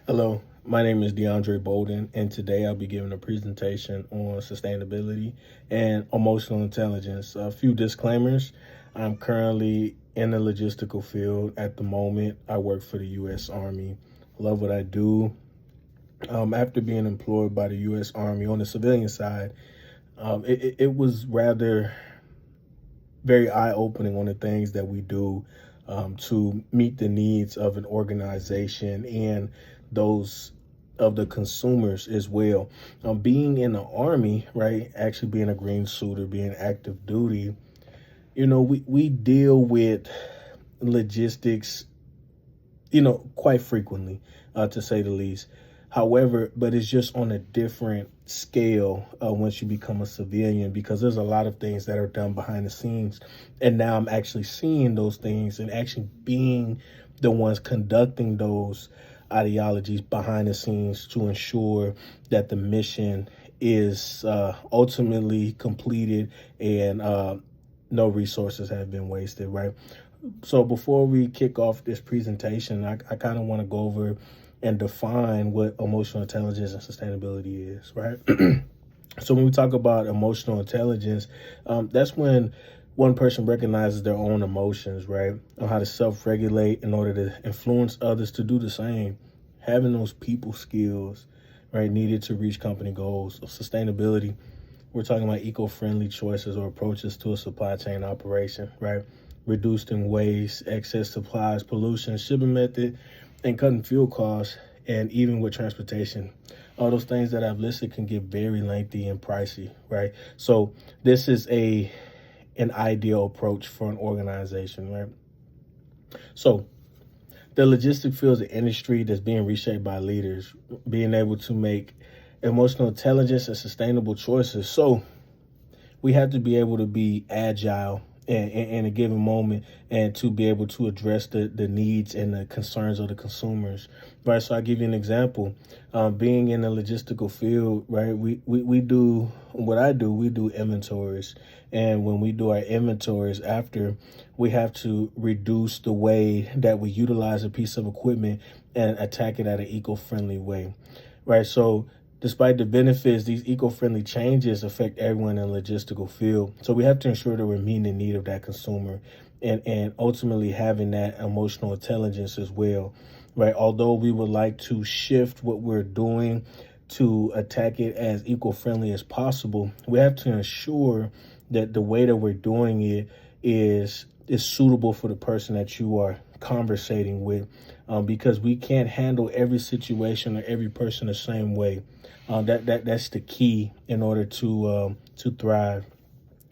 Hello, my name is DeAndre Bolden, and today I'll be giving a presentation on sustainability and emotional intelligence. A few disclaimers. I'm currently in the logistical field at the moment. I work for the U.S. Army. Love what I do. After being employed by the U.S. Army on the civilian side, it was rather very eye-opening on the things that we do to meet the needs of an organization and those of the consumers as well. Being in the Army, right, actually being a green suiter, being active duty, we deal with logistics, quite frequently, to say the least. However, but it's just on a different scale once you become a civilian, because there's a lot of things that are done behind the scenes. And now I'm actually seeing those things and actually being the ones conducting those ideologies behind the scenes to ensure that the mission is ultimately completed and no resources have been wasted, right? So before we kick off this presentation, I kind of want to go over and define what emotional intelligence and sustainability is, right? So when we talk about emotional intelligence, that's when one person recognizes their own emotions, right? On how to self-regulate in order to influence others to do the same. Having those people skills, right, needed to reach company goals. Of sustainability, we're talking about eco-friendly choices or approaches to a supply chain operation, right? Reducing waste, excess supplies, pollution, shipping method, and cutting fuel costs, and even with transportation. All those things that I've listed can get very lengthy and pricey, right? So this is an ideal approach for an organization, right? So the logistic field is an industry that's being reshaped by leaders, being able to make emotional intelligence and sustainable choices. So we have to be able to be agile in a given moment and to be able to address the needs and the concerns of the consumers, right? So I'll give you an example. Being in the logistical field, right, we do what I do, we do inventories. And when we do our inventories, after, we have to reduce the way that we utilize a piece of equipment and attack it at an eco-friendly way, right? So despite the benefits, these eco-friendly changes affect everyone in the logistical field. So we have to ensure that we're meeting the need of that consumer and ultimately having that emotional intelligence as well, right? Although we would like to shift what we're doing to attack it as eco-friendly as possible, we have to ensure that the way that we're doing it is suitable for the person that you are conversating with, because we can't handle every situation or every person the same way. That's the key in order to thrive.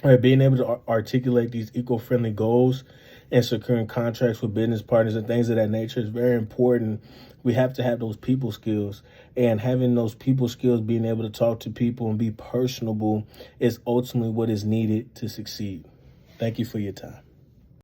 All right, being able to articulate these eco-friendly goals and securing contracts with business partners and things of that nature is very important. We have to have those people skills, and having those people skills, being able to talk to people and be personable, is ultimately what is needed to succeed. Thank you for your time.